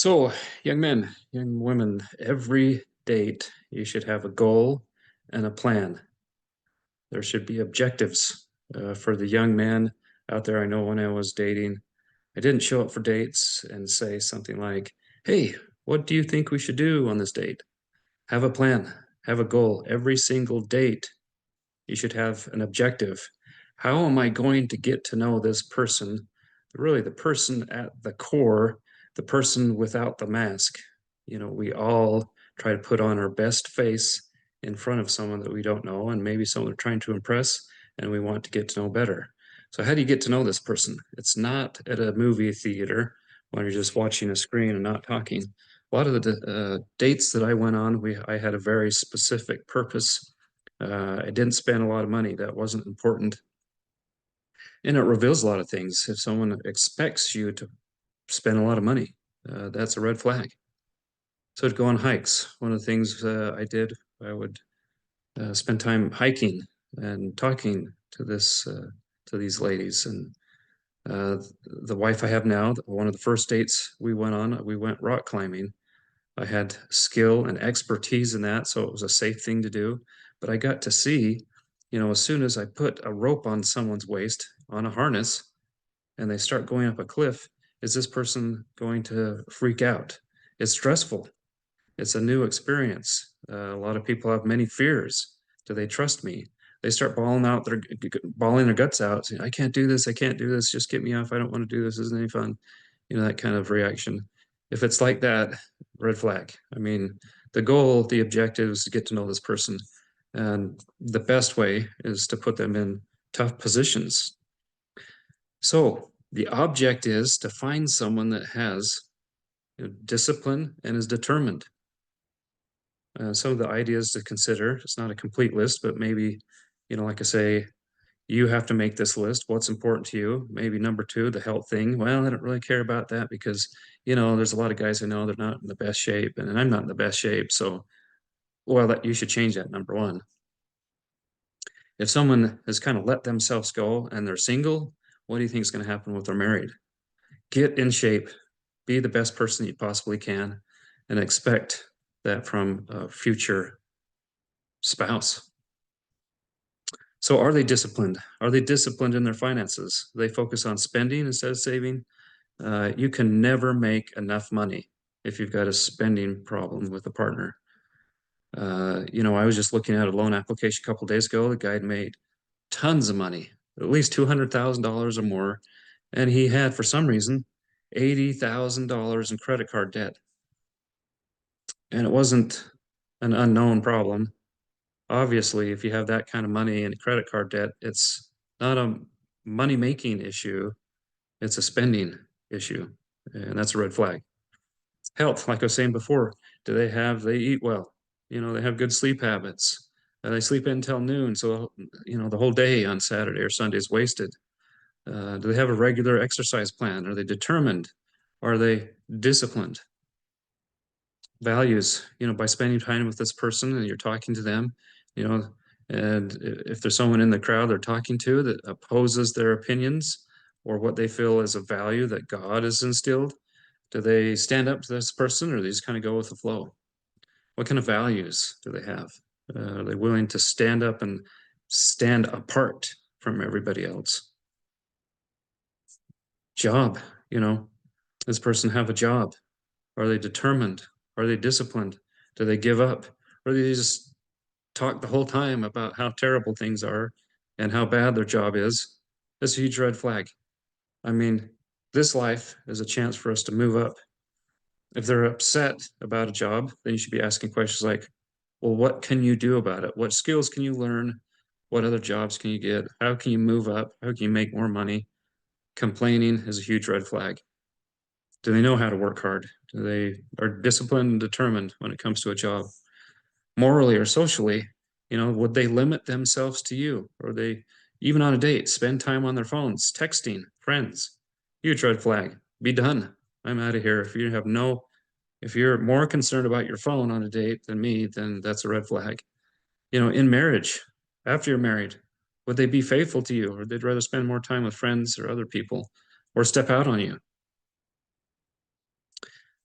So, young men, young women, every date you should have a goal and a plan. There should be objectives. For the young man out there, I know when I was dating, I didn't show up for dates and say something like, "Hey, what do you think we should do on this date?" Have a plan, have a goal. Every single date, you should have an objective. How am I going to get to know this person? Really, the person at the core, the person without the mask. We all try to put on our best face in front of someone that we don't know, and maybe someone we're trying to impress, and we want to get to know better. So, how do you get to know this person? It's not at a movie theater when you're just watching a screen and not talking. A lot of the dates that I went on, I had a very specific purpose. I didn't spend a lot of money. That wasn't important. And it reveals a lot of things. If someone expects you to spend a lot of money, that's a red flag. So to go on hikes, one of the things I did, I would spend time hiking and talking to these ladies. And the wife I have now, one of the first dates we went on, we went rock climbing. I had skill and expertise in that, so it was a safe thing to do. But I got to see, as soon as I put a rope on someone's waist on a harness and they start going up a cliff, is this person going to freak out? It's stressful. It's a new experience. A lot of people have many fears. Do they trust me? They start bawling their guts out, saying, "I can't do this. I can't do this. Just get me off. I don't want to do this. This isn't any fun." That kind of reaction. If it's like that, red flag. I mean, the goal, the objective is to get to know this person. And the best way is to put them in tough positions. So the object is to find someone that has discipline and is determined. Some of the ideas to consider, it's not a complete list, but maybe, like I say, you have to make this list. What's important to you? Maybe number two, the health thing. Well, I don't really care about that because, there's a lot of guys I know they're not in the best shape and I'm not in the best shape. So, well, that you should change that, number one. If someone has kind of let themselves go and they're single, what do you think is going to happen with their married? Get in shape, be the best person you possibly can, and expect that from a future spouse. So are they disciplined? Are they disciplined in their finances? They focus on spending instead of saving. You can never make enough money if you've got a spending problem with a partner. I was just looking at a loan application a couple days ago. The guy had made tons of money, at least $200,000 or more, and he had, for some reason, $80,000 in credit card debt. And it wasn't an unknown problem. Obviously, if you have that kind of money and credit card debt, it's not a money making issue, it's a spending issue. And that's a red flag. Health, like I was saying before, they eat well? They have good sleep habits. They sleep in until noon. So, the whole day on Saturday or Sunday is wasted. Do they have a regular exercise plan? Are they determined? Are they disciplined? Values, by spending time with this person and you're talking to them, and if there's someone in the crowd they're talking to that opposes their opinions or what they feel is a value that God has instilled, do they stand up to this person or they just kind of go with the flow? What kind of values do they have? Are they willing to stand up and stand apart from everybody else? Job, this person have a job? Are they determined? Are they disciplined? Do they give up? Or do they just talk the whole time about how terrible things are and how bad their job is? That's a huge red flag. I mean, this life is a chance for us to move up. If they're upset about a job, then you should be asking questions like, well, what can you do about it? What skills can you learn? What other jobs can you get? How can you move up? How can you make more money? Complaining is a huge red flag. Do they know how to work hard? Do they are disciplined and determined when it comes to a job? Morally or socially, would they limit themselves to you? Or they, even on a date, spend time on their phones, texting friends? Huge red flag. Be done. I'm out of here. If you're more concerned about your phone on a date than me, then that's a red flag. In marriage, after you're married, would they be faithful to you, or they'd rather spend more time with friends or other people, or step out on you?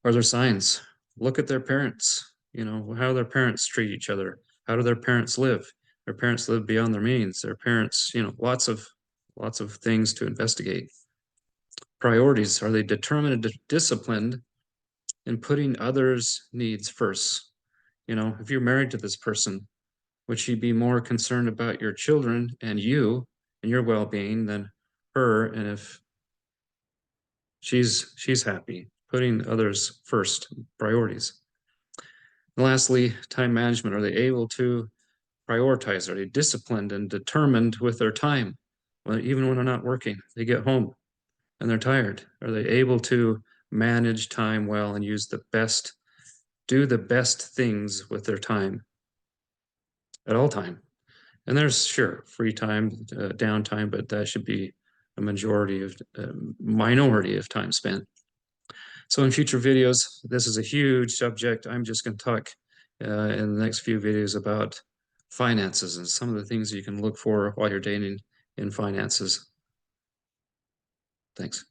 Are there signs? Look at their parents, you know, how their parents treat each other. How do their parents live? Their parents live beyond their means. Their parents, you know, lots of things to investigate. Priorities, are they determined and disciplined in putting others' needs first? You know, if you're married to this person, would she be more concerned about your children and you and your well-being than her? And if she's happy, putting others first, priorities. And lastly, time management. Are they able to prioritize? Are they disciplined and determined with their time? Well, even when they're not working, they get home and they're tired. Are they able to manage time well and do the best things with their time at all time? And there's sure free time, downtime, but that should be a minority of time spent. So in future videos, this is a huge subject. I'm just going to talk in the next few videos about finances and some of the things you can look for while you're dating in finances. Thanks.